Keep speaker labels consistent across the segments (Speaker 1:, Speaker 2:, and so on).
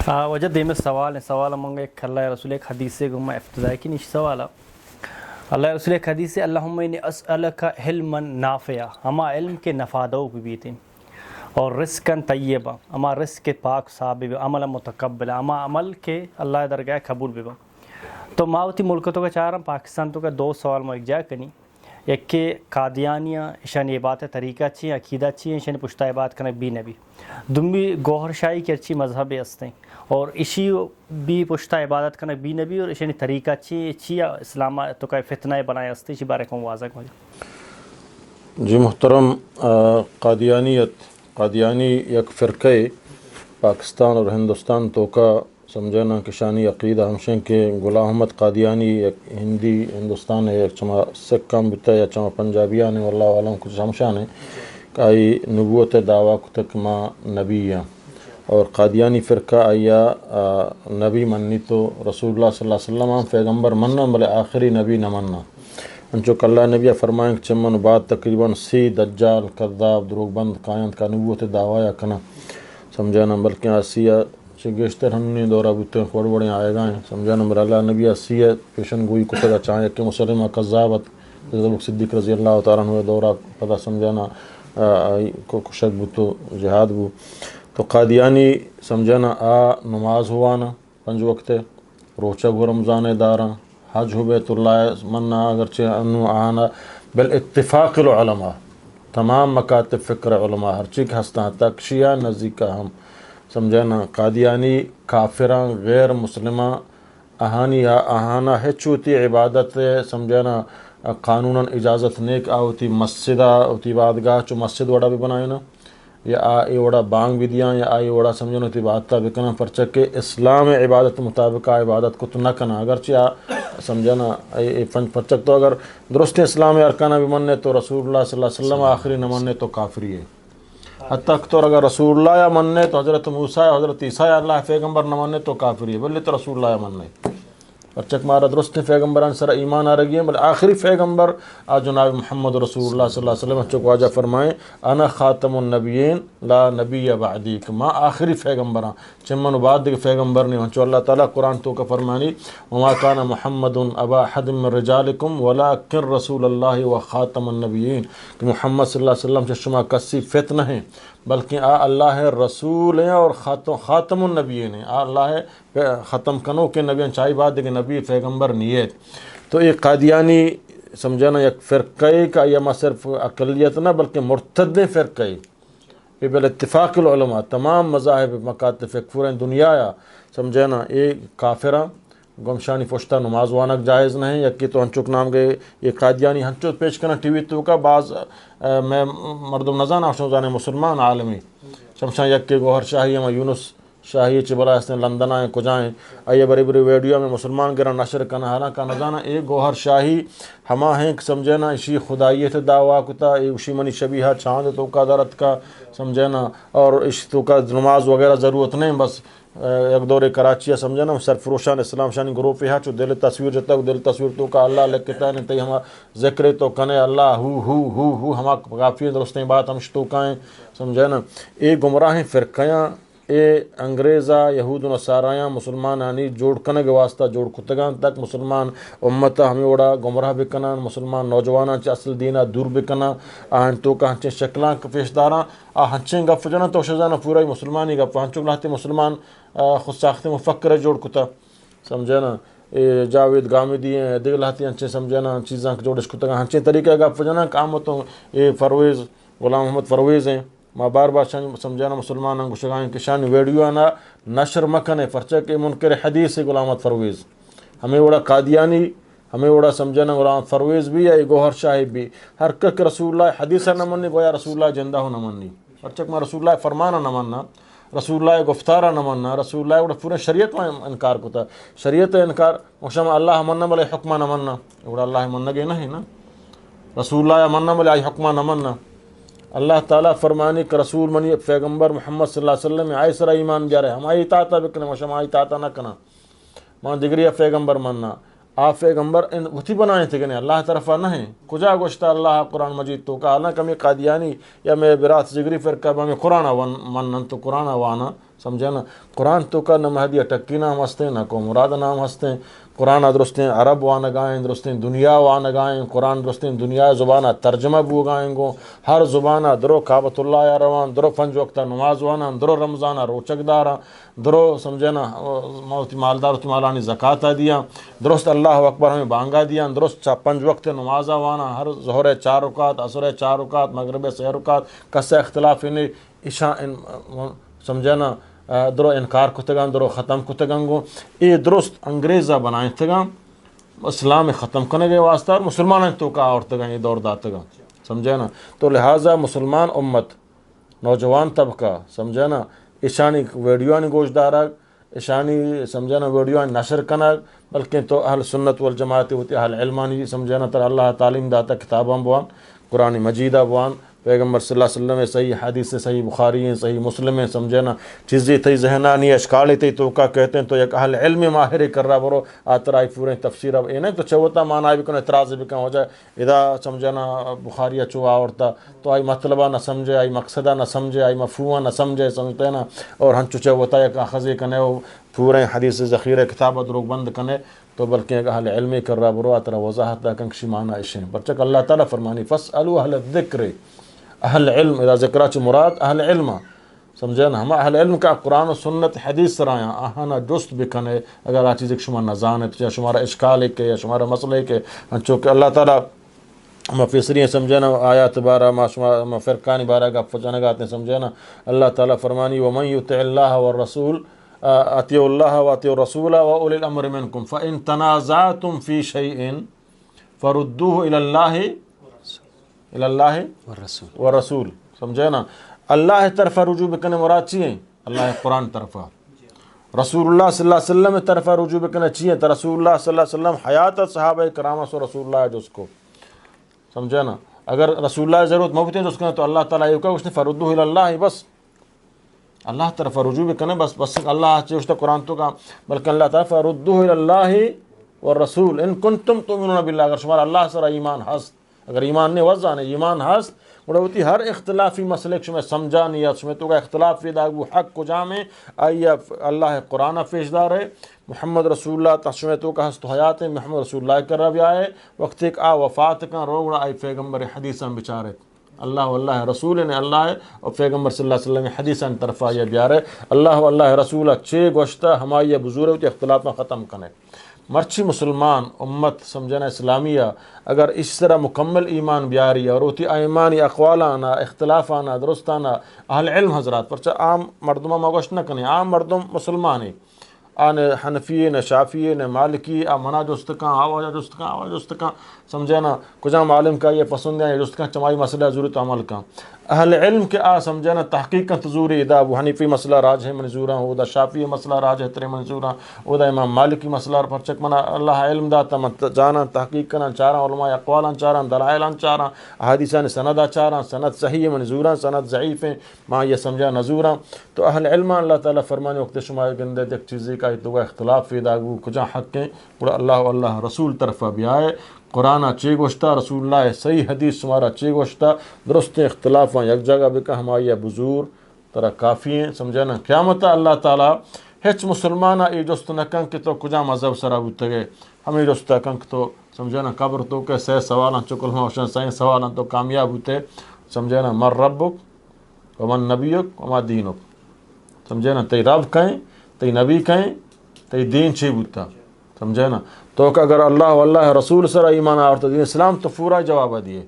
Speaker 1: وجہ دیم سوال منگا ایک اللہ رسول ایک حدیث سے گما افتدائی کی نش سوالا اللہ رسول ایک حدیث سے اللہم انی اسألک علما نافعا ہما علم کے نفادو بیتیں اور رزقاً طیبا اما رزق کے پاک صابب عمل متقبل اما عمل کے اللہ درگاہ قبول بیبا تو ماوتی ملکتوں کا چارم پاکستان تو کا دو سوال میں ایک جا کنی ایک کہ قادیانیہ اشانی عبادت طریقہ اچھی عقیدہ اچھی اشانی پشتہ عبادت کرنے بی نبی دنبی گوہر شاہی کی اچھی مذہب ہستیں اور اسی بھی پشتہ عبادت کرنے بی نبی اور اشانی طریقہ اچھی اسلام تو کا فتنہ بنائے ہستے اسی بارے کو واضح ہو جائے.
Speaker 2: جی محترم، قادیانی یک فرقہ پاکستان اور ہندوستان تو کا سمجھنا کہ شانی عقیدہ ہمشن کے غلام احمد قادیانی ایک ہندوستان ہے ایک چما سکھ کام بتا یا چما پنجابیان ہے واللہ عالم کچھ ہمشان ہے کہ نبوت دعویٰ تک ما نبی ہے اور قادیانی فرقہ آیا نبی منی تو رسول اللہ صلی اللہ علیہ وسلم پیغمبر مننا بلے آخری نبی نہ مننا انچو کہ اللہ نبی فرمائیں کہ چمن بعد تقریباً 30 دجال کذاب دروغ بند کائنات کا نبوت دعویٰ یا کنا سمجھانا بلکہ آسیہ گیشتر ہننی دورہ بوتے ہیں بڑے بڑے آئے گئے سمجھانا بر اللہ نبی آسیہ پیشن گوئی کتگا چاہیں کہ مسلمہ کذابت حضرت صدیق رضی اللہ تعالیٰ عنہ دورہ پتہ سمجھانا کو شک بوتو جہاد بو تو قادیانی سمجھانا نماز ہوانا 5 وقت روچہ گو رمضان دارا حج ہو بیت اللہ مننا اگرچہ انو آنا بالاتفاق العلماء تمام مکاتب فکر علماء ہر چیز ہستا تک شیعہ نزدیکہ ہم سمجھانا قادیانی کافران غیر مسلمہ آہانا ہے چوتی عبادت سمجھانا قانونا اجازت نیک آوتی مسجدہ اوتی بادگاہ چو مسجد وڑا بھی بنائے نا یا آئی وڑا بانگ بھی دیا یا آئی وڑا سمجھانا اوتی بادتا بھی کنا پرچک اسلام عبادت مطابق عبادت کو تو نہ کنا اگرچہ سمجھانا پرچک تو اگر درست اسلام ارکانہ بھی مننے تو رسول اللہ صلی اللہ علیہ وسلم آخری نہ مننے تو کافری ہے حتیٰ کہ اگر رسول اللہ یا مننے تو حضرت موسیٰ یا حضرت عیسیٰ یا اللہ پیغمبر نہ مننے تو کافری ہے بلے تو رسول اللہ یا مننے پرچک مارا درست پیغمبران سر ایمان آ رہی ہیں بلے آخری پیغمبر جناب محمد رسول اللہ صلی اللہ علیہ وسلم چکو آجا فرمائیں انا خاتم النبیین لا نبی بعدی کہ ماں آخری پیغمبران چمن و بعد دیکھ پیغمبر نہیں ہنچو اللہ تعالیٰ قرآن تو کا فرمانی وما کان محمد ابا حد من رجالکم ولکن رسول اللہ و خاتم النبیین کہ محمد صلی اللہ علیہ وسلم شما کسی فتنہ ہیں بلکہ اللہ رسول ہیں اور خاتم النبیین ہیں اللہ ختم کنو کے نبی چاہی بات دیکھ نبی پیغمبر نیت تو یہ قادیانی سمجھانا یک فرقہ کا یہ صرف اقلیت نہ بلکہ مرتد فرقہ یہ بالاتفاق العلماء تمام مذاہب مکاتب فکر دنیا یا سمجھانا یہ کافرہ گمشانی پشتہ نماز وانک جائز نہیں یکی تو ہنچک نام گئے یہ قادیانی ہنچک پیش کرنا ٹی وی تو کا بعض میں مردم نزان آشنوزان مسلمان عالمی شمشان یکی گوہر شاہی ہم یونس شاہی چبلا اس نے لندن آئیں کجائیں آئیے بری بری ویڈیو میں مسلمان گرہ نشر کرنا حالانکہ نزانا ایک گوہر شاہی ہما ہیں کہ سمجھنا اسی خدایت دعویٰ کتا اسی منی شبیہ چاند تو کا درت کا سمجھنا اور اس تو کا نماز وغیرہ ضرورت نہیں بس ایک دور کراچی سمجھنا سرفروشان اسلام شانی گروپ ہے چو دل تصویر جتا دل تصویر تو کا اللہ لکھتا ہے تی ہما ذکر تو کنے اللہ ہو ہما کافی درست بات ہم شتو کائیں سمجھنا اے گمراہ فرقیاں اے انگریزہ یہود و نصاریاں مسلمان آنی جوڑ کنے کے واسطہ جوڑ کتگان تک مسلمان امتا ہمیں وڑا گمراہ بکنا مسلمان نوجوانہ چا اصل دینہ دور بکنا آہن تو کہ ہنچیں شکلاں پیشداراں ہنچیں گپ جنا تو شزانہ پورا ہی مسلمانی گپ ہنچوں لاتے مسلمان خود ساخت مفکر جوڑ کتا سمجھنا جاوید گامدی ہیں دیگر لاتی ہنچیں سمجھنا چیزاں جوڑش کتگان ہنچیں طریقہ گپ جنا کامتوں یہ فرویز غلام محمد فرویز ہیں ما بار بار سمجھانا مسلمان گشگائیں کہ شان ویڈیو آنا نشر مکن پرچہ کہ منکر حدیث غلام محمد فرویز ہمیں وڑا قادیانی ہمیں وڑا سمجھانا غلام فرویز بھی یا گوہر شاہب بھی ہر کک رسول اللہ حدیثہ نہ منی گویا رسول اللہ جندہ ہو نہ منی پرچہ کہ رسول اللہ فرمانا نہ مننا رسول اللہ گفتارہ نہ مننا رسول اللہ وڑا پورے شریعت میں انکار کتا شریعت انکار مشما اللہ مننا بلے حکمہ نہ مننا وڑا اللہ مننا گے نہیں نا رسول اللہ مننا بلے آئی حکمہ نہ مننا اللہ تعالیٰ فرمانی کہ رسول منی پیغمبر محمد صلی اللہ علیہ وسلم آئی سر ایمان جا رہے ہم آئی اطاعتہ بکنے مشما آئی اطاعتہ نہ کنا ماں دگری پیغمبر مننا آپ پیغمبر وہی بنائے تھے کہ نہیں اللہ طرفہ نہیں کجا گوشتا اللہ قرآن مجید تو کہا اللہ کمی قادیانی یا میں برات جگری فرقہ میں قرآن منن تو قرآن وانا سمجھے نا قرآن تو کا نہ مہدی اٹکی نام ہستے نہ کو مراد نام ہستے قرآن درستیں عرب وان گائیں درستیں دنیا وان گائیں قرآن درستیں دنیا زبانہ ترجمہ بو گائیں گو ہر زبانہ درو کعبۃ اللہ یا روان درو پنج وقتہ نماز وانا درو رمضانہ روچک دارا درو سمجھے نا موتی مالدار تو مالانی زکاة دیا درست اللہ اکبر ہمیں بانگا دیا درست پنج وقت نمازہ وانا ہر ظہر 4 رکعت عصر 4 رکعت مغرب 6 رکعت کس اختلاف انہیں عشاء سمجھے نا درو انکار کتگان درو ختم کتگان گو یہ درست انگریزہ بنائیں تگان اسلام ختم کرنے گئے واسطہ اور مسلمان تو کا اور تگان یہ دور داتگان سمجھے نا تو لہٰذا مسلمان امت نوجوان طبقہ سمجھے نا اشانی ویڈیوانی گوش دارک اشانی سمجھے نا ویڈیوانی نشر کنک بلکہ تو اہل سنت والجماعت ہوتی اہل علمانی سمجھے نا تر اللہ تعلیم داتا کتاباں بوان قرآن مجیدہ بوان پیغمبر صلی اللہ علیہ وسلم صحیح حدیث سے صحیح بخاری ہیں صحیح مسلم ہیں سمجھے نا چیزیں تھی ذہنانی اشکالی تھی تو کا کہتے ہیں تو ایک اہل علم ماہر کر رہا برو آترائی پورے تفسیر اب یہ نہیں تو چوتا معنی بھی کن اعتراض بھی کن ہو جائے اذا سمجھے نا بخاری چوا آورتا تو آئی مطلبہ نہ سمجھے آئی مقصدہ نہ سمجھے آئی مفہومہ نہ سمجھے سمجھتے نا اور ہن چوچے ہوتا ہے کہ خزے کنے وہ پورے حدیث ذخیرہ کتابہ دروگ بند کنے تو بلکہ ایک اہل علمی کر رہا برو آترا وضاحت دا کنکشی معنی اشیں برچک اللہ تعالیٰ فرمانی فاسألوا اہل الذکر اہل علم اذا ذکرہ چی مراد اہل علم سمجھے نا ہم اہل علم کا قرآن و سنت حدیث سرایاں آہانا جست بکنے اگر آ چیز ایک شما نظان ہے یا شمارا اشکال ہے کہ یا شمارا مسئلہ ہے کہ چونکہ اللہ تعالیٰ ہم فیصری ہیں سمجھے نا آیات بارہ ما فرقانی بارہ کا فجانے گاتے ہیں سمجھے نا اللہ تعالیٰ فرمانی ومن یطع اللہ والرسول اطیعوا اللہ واطیعوا الرسول واولی الامر منکم فان تنازعتم فی شیء فردوه الی اللہ والرسول سمجھے نا اللہ طرف رجوع بکنے مراد چیئے اللہ قرآن طرف رسول اللہ صلی اللہ علیہ وسلم طرف رجوع بکنے چیئے تو رسول اللہ صلی اللہ علیہ وسلم حیات صحابہ کرامہ سو رسول اللہ جو اس کو سمجھے نا اگر رسول اللہ ضرورت محبت ہے جو اس کو تو اللہ تعالیٰ یہ کہا اس نے فردوه الی اللہ بس اللہ طرف رجوع بکنے بس اللہ چیئے قرآن تو کا بلکہ اللہ تعالیٰ فردوه الی اللہ والرسول ان کنتم تؤمنون باللہ اگر شمار اللہ سر ایمان ہست اگر ایمان نے وضع نے ایمان ہست بڑا ہوتی ہر اختلافی مسئلے شمیں سمجھا نہیں شمیں تو کا اختلاف فی داغو حق کو جامع آئیے اللہ قرآن پیشدار ہے محمد رسول اللہ تشمیں تو کا ہست حیات ہے محمد رسول اللہ کر رہا بھی آئے وقت ایک وفات کا روڑا آئی پیغمبر حدیثاں بچارے اللہ واللہ رسول نے اللہ ہے اور پیغمبر صلی اللہ علیہ وسلم حدیثاں طرف آئیے بیارے اللہ واللہ رسول چھ گوشتہ ہمائی بزور ہوتی اختلاف میں ختم کرنے مرچی مسلمان امت سمجھنا اسلامیہ اگر اس طرح مکمل ایمان بیاری اور ہوتی ایمانی اقوالانہ اختلافانہ درستانہ اہل علم حضرات پرچہ عام مردمہ مگوش نہ کریں عام مردم مسلمانی آن حنفی نہ شافی نہ مالکی منا جستکاں آواجہ جستکاں آواز جستکاں سمجھے نا کجام عالم کا یہ پسند ہے جستکاں چمائی مسئلہ ضرورت عمل کا اہل علم کے سمجھے نا تحقیق کا تزوری دا ابو حنیفی مسئلہ راج ہے منظورہ ہو دا شافی مسئلہ راج ہے ترے منظورہ ہو دا امام مالکی مسئلہ پرچک منا اللہ علم داتا من جانا تحقیق کرنا چارا علماء اقوالاں چارا دلائلاں چارا احادیثان سندہ چارا سند صحیح منظورہ سند ضعیف ہیں ماں یہ سمجھا نظورہ تو اہل علم اللہ تعالیٰ فرمانے وقت شمائے گندے دیکھ چیزی کا تو اختلاف فی داغو کجا حق ہیں بڑا اللہ واللہ رسول طرفہ بھی آئے قرآن چے گوشتہ رسول اللہ صحیح حدیث تمہارا چے گوشتہ درست اختلاف یک جگہ بکا ہمائی بزور ترہ کافی ہیں سمجھے نا قیامت اللہ تعالیٰ ہچ مسلمانہ ای جست نکن کہ تو کجا مذہب سرا بوتے گئے ہمیں جست نکن تو سمجھے نا قبر تو کہ سہ سوالاں چکل ہوں اوشن سہیں سوالاں تو کامیاب ہوتے سمجھے نا مر ربک ومن نبیک وما دینک سمجھے نا تی رب کہیں تی نبی کہیں تی دین چھی بوتا سمجھے نا تو کہ اگر اللہ واللہ رسول سر ایمان آورتا دین اسلام تو پورا جواب دیئے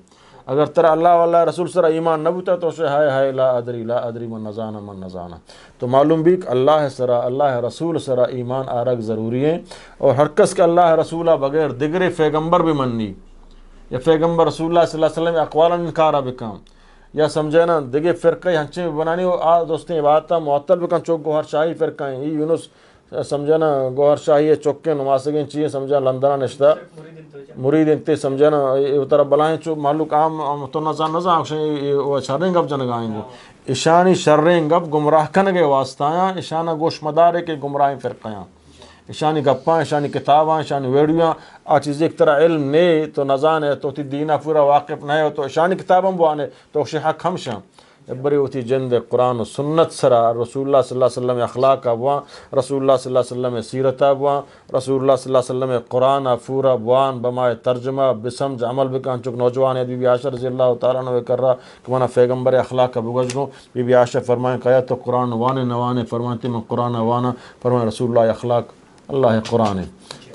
Speaker 2: اگر ترہ اللہ واللہ رسول سر ایمان نہ بوتا تو اسے ہائے لا ادری من نزانا تو معلوم بھی کہ اللہ سر اللہ رسول سر ایمان آرگ ضروری ہے اور ہر کس کے اللہ رسولہ بغیر دگرے پیغمبر بھی مننی یا پیغمبر رسول اللہ صلی اللہ علیہ وسلم اقوالا انکارا بکام یا سمجھے نا دیگے فرقہ ہنچے بنانی ہو دوستیں عبادتہ معطل بکن چوک گوھر شاہی فرقہ ہیں یہ یونس سمجھے نا گوھر شاہی چوکیں نماسگیں چیئیں سمجھے لندنہ نشتہ مرید انتے سمجھے نا یہ طرح بلائیں چو معلوم عام تو نظام وہ شرریں گب جنگائیں گو اشانی شرریں گب گمراہ کنگے واسطایاں اشانہ گوش مدارے کے گمراہیں فرقیاں اشانی گپاں اشانی کتاباں اشانی ویڈیویاں چیز ایک طرح علم نے تو نظان ہے تو تی دینہ پورا واقف نہ ہے تو اشانی کتاباں بوانے تو اکشی حق ہمشاں بری ہوتی جند قرآن و سنت سرا رسول اللہ صلی اللہ علیہ وسلم اخلاق ابوان رسول اللہ صلی اللہ علیہ وسلم سیرت ابوان رسول اللہ صلی اللہ علیہ وسلم قرآن پورا بوان بمائے ترجمہ بسمج عمل بکان چک نوجوان ہے بی بی عائشہ رضی اللہ تعالیٰ عنہ کر رہا کہ منا پیغمبر اخلاق کا بگزگوں بی بی عائشہ فرمائیں کہ تو قرآن وانے نوانے فرمائیں میں قرآن وانا فرمائیں رسول اللہ اخلاق اللہ قرآن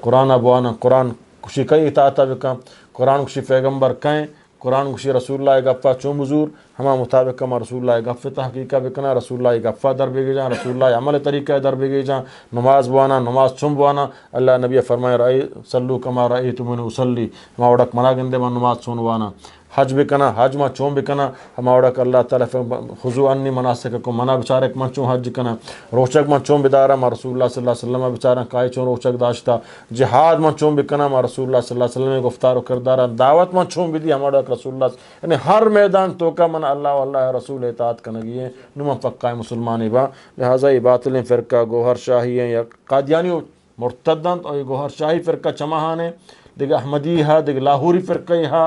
Speaker 2: قرآن ابوانا قرآن کشی کئی اطاعت بکا قرآن کشی پیغمبر کہیں قرآن کشی رسول اللہ گفا چون بزور ہما مطابق کما رسول اللہ گف تحقیقہ بکنا رسول اللہ گفا در بگی جان رسول اللہ عمل طریقہ در بگی جان نماز بوانا نماز چم بوانا اللہ نبی فرمائے رأی صلو کما رأی تمہیں اسلی ہما وڑک منا گندے من نماز چون وانا حج بکنا حج ما چون بکنا ہما وڑک اللہ تعالیٰ خضو انی مناسککم منا بچارک من چون حج کنا روچک من چون بدارا ما رسول اللہ صلی اللہ علیہ وسلم بچارا کائی چون روچک داشتا جہاد من چون بکنا ما رسول اللہ صلی اللہ علیہ وسلم گفتار و کردارا دعوت من چون بدی ہما وڑک رسول اللہ یعنی ہر میدان تو کا من اللہ واللہ رسول اطاعت کنگی ہے نمان پکا مسلمانی با لہذا یہ باطلیں فرقہ گوہر شاہی ہیں یا قادیانی مرتدند اور یہ گوہر شاہی فرقہ چمہان ہے دیکھ احمدی ہے دیکھ لاہوری فرقہ ہے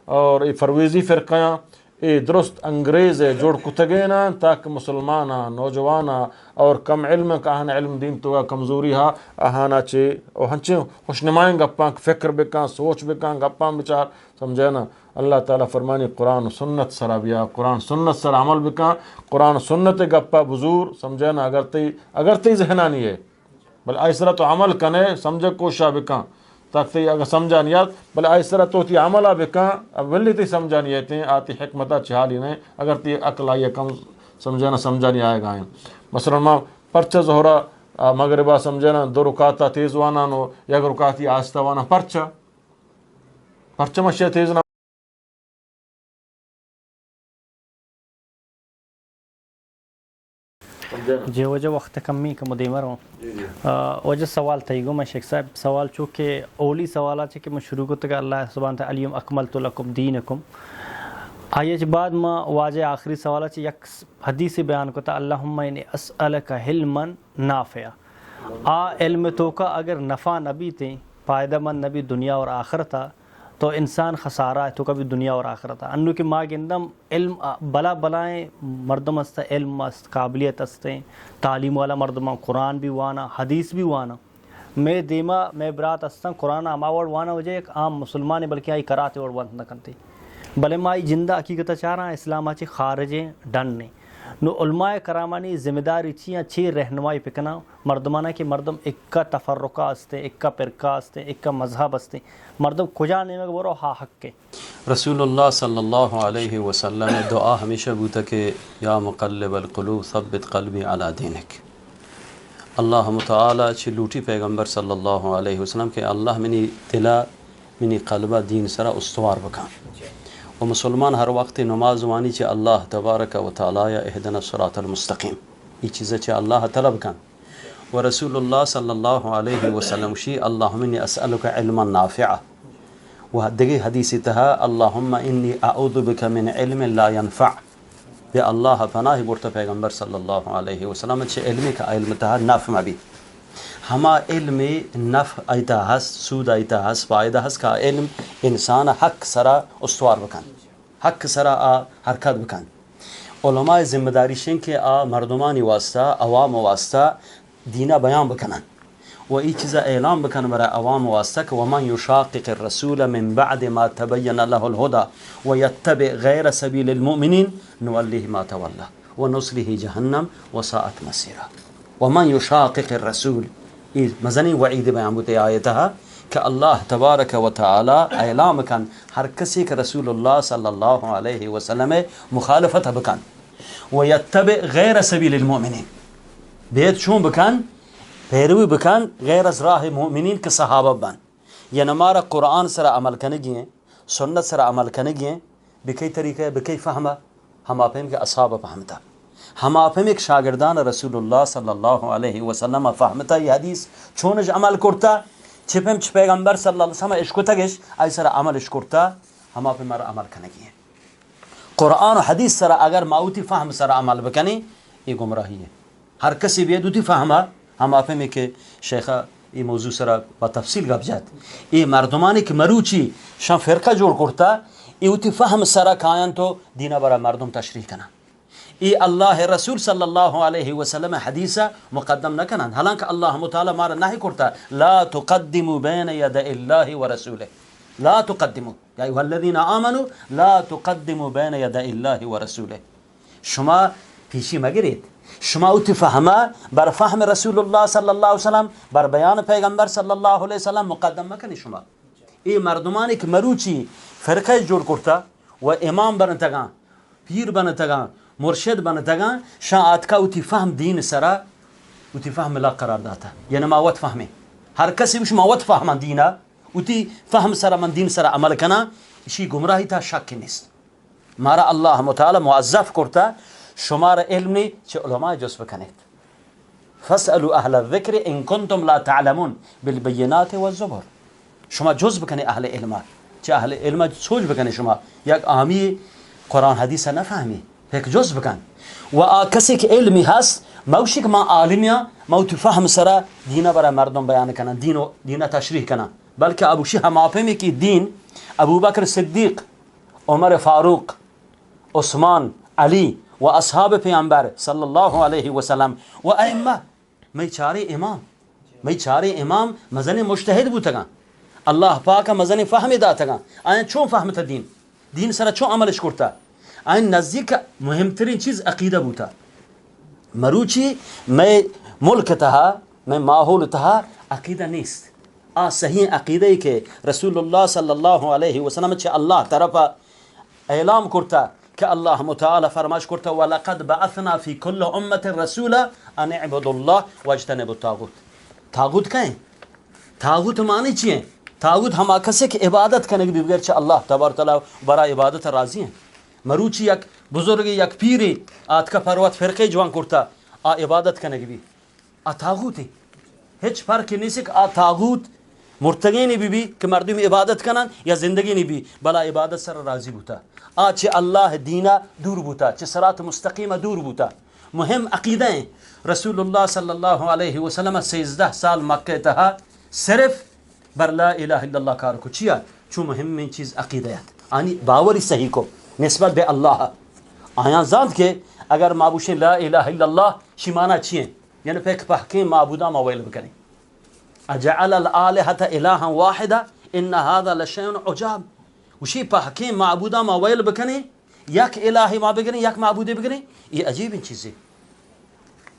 Speaker 2: اور یہ فرویزی فرقیاں یہ درست انگریز ہے جوڑ کتگینا تاکہ مسلمانا نوجوانا اور کم علم کہاں علم دین تو کمزوری ہا آہانا چے اور ہنچے خوشنمائیں گپاں فکر بکاں سوچ بکاں گپاں بچار سمجھے نا اللہ تعالیٰ فرمانی قرآن سنت سرا بیا قرآن سنت سر عمل بکاں قرآن سنت گپا بزور سمجھے نا اگر تی ذہنانی ہے بل ایسرا تو عمل کنے سمجھے کوشا بکاں تاکہ اگر سمجھانی آت بل ایسرا تو تی عملہ بکاں اب ولی تی سمجھانی آتے ہیں آتی حکمتہ چہالی نہیں اگر تی عقل آئیے کم سمجھانا سمجھانی آئے گا ہیں مثلا ما پرچہ زہرہ مغربہ سمجھانا 2 رکعتہ تیز وانا نو 1 رکعتی آستہ وانا پرچہ مشیہ تیز نہ
Speaker 1: جی وجہ وقت کمی کا مدیمر ہوں وجہ سوال تیگو میں شیخ صاحب سوال چونکہ اولی سوالات ہے کہ میں شروع کو تک اللہ سبحانہ تعالی الیم اکملت لکم دینکم آئیے بعد میں واجہ آخری سوالات یک حدیث بیان کو تا اللہم انی اسألک علما نافع علم تو کا اگر نفع نبی تھیں فائدہ مند نبی دنیا اور آخرتا تو انسان خسارہ ہے تو کبھی دنیا اور آخرت انو کہ ماں گندم علم بلا بلائیں مردم است علم است قابلیت استیں تعلیم والا مردم قرآن بھی وانا حدیث بھی وانا میں دیما میں برات استن قرآن اماور وانا وجہ ایک عام مسلمان بلکہ آئی کراتے اور وانت نہ کرتے بلے مائی جندہ حقیقت چاہ رہا اسلام آچے خارجیں ڈن نہیں نو علماء کرامانی ذمہ داری چیاں چھ رہنمائی پکنا مردمانہ کہ مردم اکا تفرقہ استے اکا پرکہ استے اکا مذہب استے مردم کجا نہیں میں برو حق کے
Speaker 3: رسول اللہ صلی اللہ علیہ وسلم دعا ہمیشہ بوتا کہ یا مقلب القلوب ثبت قلبی علی دینک اللہ متعالی چھ لوٹی پیغمبر صلی اللہ علیہ وسلم کہ اللہ منی دلا منی قلبہ دین سرا استوار بکان و مسلمان ہر وقت نماز وانی چھ اللہ تبارک و تعالی اہدنا الصراط المستقیم یہ چیزیں چھ اللہ طلب کن و رسول اللہ صلی اللہ علیہ وسلم شی اللہم انی اسألک علما نافعا و دگی حدیث تہا اللہم انی اعوذ بک من علم لا ينفع بے اللہ پناہ برتا پیغمبر صلی اللہ علیہ وسلم چھ علمی کا علم تہا نافع بھی ہما علم نفع ایتا ہس سود ایتا ہس فائدہ ہس کا علم انسان حق سرا استوار بکن حق سرا حرکت بکن علماء ذمہ داری شن کہ مردمانی واسطہ عوام واسطہ دینہ بیان بکنن و ای چیزا اعلام بکن برای عوام واسطہ کہ ومن یشاقق الرسول من بعد ما تبین له الهدى ويتبع غیر سبیل المؤمنین نولیه ما تولا ونصله جہنم وساءت مصیرا ومن یشاقق الرسول یہ مزنی وعید بیان بوتے آیتہا کہ اللہ تبارک و تعالی اعلام کن ہر کسی کہ رسول اللہ صلی اللہ علیہ وسلم مخالفت بکن ویتبع غیر سبیل المؤمنین بیت چون بکن پیروی بکن غیر از راہ مؤمنین کے صحابہ بن یہ نمارا قرآن سرا عمل کنگی ہیں سنت سرا عمل کنگی ہیں بکی طریقہ بکی فہمہ ہم آپیں کہ اصحابہ فہمتا ہم آپیں ایک شاگردان رسول اللہ صلی اللہ علیہ وسلم فہمتا یہ حدیث چونج عمل کرتا چھپم چھ پیغمبر صلی اللہ علیہ وسلم اشکتا گش ایسا عمل اشکرتا ہم آپیں مارا عمل کنگی ہیں قرآن و حدیث سرا اگر ماوتی فہم سرا عمل بکنی یہ گمراہی ہے ہر کسی بھی دوتی فہمہ ہم آپیں میں کہ شیخہ یہ موضوع سرا بتفصیل گپ جات یہ مردمانی کہ مروچی شان فرقہ جوڑ کرتا یہ اوتی فہم سرا کائن تو دینہ برا مردم تشریح کنا ای اللہ رسول صلی اللہ علیہ وسلم حدیث مقدم نکنن. حالانکہ اللہ متعالی مارا نہی کرتا لا تقدموا بین ید اللہ ورسولہ، لا تقدموا یا ایھا الذین آمنوا لا تقدموا بین ید اللہ ورسولہ. شما پیشی مگرید، شما اوتی فهمه بر فهم رسول الله صلی اللہ علیہ وسلم، بر بیان پیغمبر صلی اللہ علیہ وسلم مقدم مکنی. شما ای مردمانی که مروچی فرقه جور کرتا و امام بنتگان، پیر بنتگان، مرشد بنتگان، شان آتکا اوتی فهم دین سرا اوتی فهم لا قرار داتا. یعنی ما وقت فهمه هر کسی بش ما وقت فهمان دینا اوتی فهم سرا من دین سرا عمل کنا، اسی گمراهی تا شک نیست. مارا اللہ متعالی معذف کرتا شمار علمی چه علماء جز بکنید. فاسألوا اهل الذکر ان کنتم لا تعلمون بالبینات والزبر. شما جز بکنید اهل علم، چه اهل علم سوچ بکنید. شما یک آمی قرآن حدیث نفهمی یک جز بکن و کسی که علمی هست موشی که ما عالمیا موتی فهم سرا دینا برای مردم بیان کنن، دینا تشریح کنن. بلکه ابو شیح مافهمی که دین ابو بکر صدیق، عمر فاروق، عثمان، علی و اصحاب پیامبر صلی اللہ علیہ وسلم و ائمه می چاره امام مزن مجتهد بودتگان. اللہ پاک مزن فهم داتگان. آیا چون فهمت دین سر چون عملش کرتا؟ این نزدیک مهمترین چیز عقیده بودا. مروچی میں ملک تها میں ماحول تها عقیده نیست. صحیح عقیده ای که رسول الله صلی الله علیه وسلم چه الله طرف اعلام کرتا که الله متعالی فرمایش کرتا ولقد بعثنا فی کل امت رسولا ان اعبدوا الله واجتنبوا الطاغوت. طاغوت کہیں؟ طاغوت معنی چیه؟ طاغوت ہما کسی که عبادت کنه بغیر چه الله تبارک تعالی برای عبادت راضی ہیں. مروچی یک بزرگ یک پیری آت کا پروت فرقه جوان کرتا آ عبادت کنه بی آ طاغوتی. هیچ فرقی نیست که آ طاغوت مرتگی نی بی که مردم عبادت کنن یا زندگی نی بی بلا عبادت سر راضی بوتا. چه الله دینا دور بوتا، چه صراط مستقیم دور بوتا. مهم عقیده ہیں. رسول اللہ صلی اللہ علیہ وسلم 13 سال مکہ تہا صرف بر لا الہ الا اللہ کار کو چیا چو مهم من چیز عقیدیت یعنی باوری صحیح کو نسبت بے اللہ آیا ذات کے اگر معبوش لا الہ الا اللہ شمانا چیئیں یعنی پیک پحکیم معبودہ مویل بکنے. اجعل الالہت الہا واحدا ان هذا لشیء عجاب. وشی پحکیم معبودہ مویل بکنے یک الہی ما بکنے یک معبودی بکنے، یہ عجیب چیز ہے.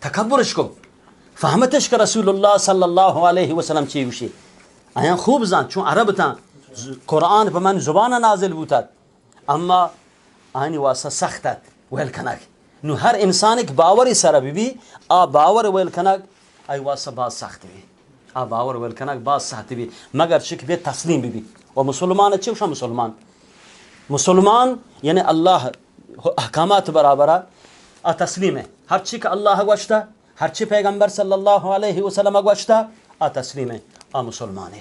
Speaker 3: تکبرش کو فهمتش که رسول الله صلی الله علیه وسلم چی وشی آیا خوب زن چون عرب تا قرآن په من زبان نازل بودد اما آنی واسه سختت ویل کنک. نو هر انسان که باوری سر بی باور ویل کنک ای واسه باز سخت بی باور ویل کنک باز سخت بی مگر چی که بی تسلیم بی. و مسلمان چی وشا مسلمان یعنی اللہ احکامات برابرہ تسلیم ہے. ہر چی که اللہ گوشتا ہر چی پیغمبر صلی اللہ علیہ وسلم گوشتا تسلیم ہے مسلمان ہے.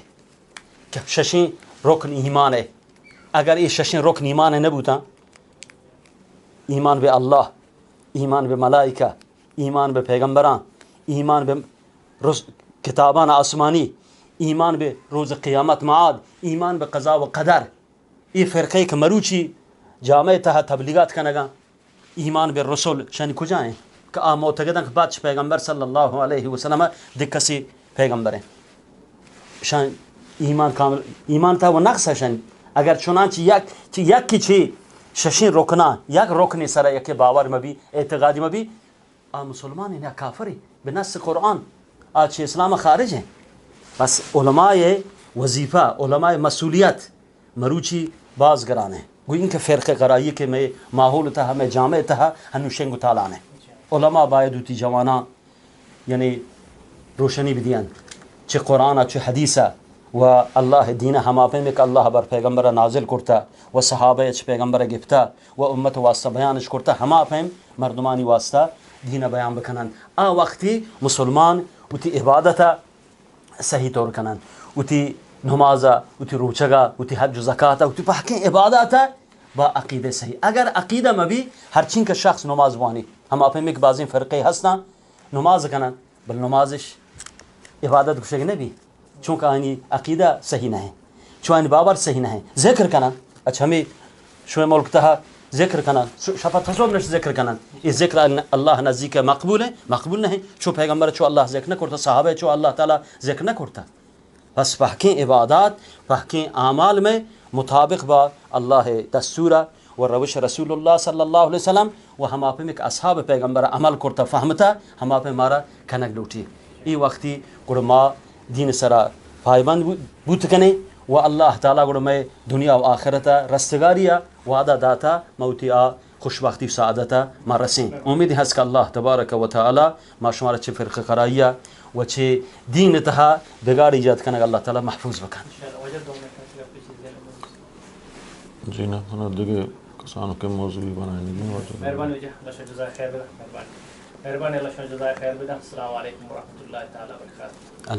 Speaker 3: کہ ششیں رکن ایمان ہے. اگر یہ ششیں رکن ایمان ہے نبوتا ایمان بے اللہ، ایمان بے ملائکہ، ایمان بے پیغمبران، ایمان بے کتابان آسمانی، ایمان بے روز قیامت معاد، ایمان بے قضاء و قدر. یہ فرقے کہ مروچی جامع تہا تبلیغات کنگا ایمان بے رسول شانی کجائیں کہ معتقدن کہ بعد پیغمبر صلی اللہ علیہ وسلم دکسی پیغمبر ہیں شان ایمان کامل ایمان تھا وہ نقص ہے شان. اگر چنانچہ یک کی چی ششین رکنا یک رکنی سر یک باور مبی اعتقادی مبی مسلمان ہیں یا کافری بنص قرآن آج اسلام خارج ہیں. بس علماء وظیفہ علماء مسئولیت مروچی باز گرانے گوئی ان کے فرقہ قرائی کہ میں ماحول تھا میں جامع تھا ہنو شنگو تالانے علماء باید ہوتی جوانا یعنی روشنی بدیان چه قرآن چه حدیثہ و اللہ دین ہما پہ میں کہ اللہ بر پیغمبر نازل کرتا و صحابہ چه پیغمبر گفتا و امت واسطہ بیانش کرتا ہما پہ مردمانی واسطہ دین بیان بکنن. وقتی مسلمان اتی عبادتا صحیح طور کنن اتی نمازا اتی روچگا اتی حج و زکاتا اتی پاکیں عبادتا با عقیدہ صحیح. اگر عقیدہ مبی ہر چین کا شخص نماز وانی ہم آپ میں بعضی فرقے ہسنا نماز کنن بل نمازش عبادت کشک نبی چونکہ آنی عقیدہ صحیح نہ ہے چون آنی باور صحیح نہ ہے. ذکر کنن اچھا ہمیں شوئے ملک تہا ذکر کنن شفاعت حساب نش ذکر کنن این ذکر الله نزدیک مقبوله مقبول نه چو پیغمبر چو الله ذکر نکرده صحابه چو الله تعالی ذکر نکرده پس فحکین عبادات فحکین اعمال میں مطابق با اللہ دستورہ و روش رسول اللہ صلی اللہ علیہ وسلم و ہم آپ میں اصحاب پیغمبر عمل کرتا فهمتا ہم آپ مارا کنک لوٹی ای وقتی گڑ ما دین سرا پائبند بوت کنے و اللہ تعالی گڑ میں دنیا و آخرتا رستگاریا وعدہ داتا موتیا خوشبختی سعادتا ما رسیں امید ہے کہ اللہ تبارک و تعالی ما شمار چھ فرقہ قرائیہ و چھ دین تہا بگاڑ ایجاد کنگ اللہ تعالی محفوظ بکن
Speaker 2: جی نا دیگه کسانو کے موضوعی بنائیں گے
Speaker 1: مہربانی اللہ جزائے خیر بدا مہربانی اللہ جزائے خیر بدا السلام علیکم ورحمۃ اللہ تعالی وبرکاتہ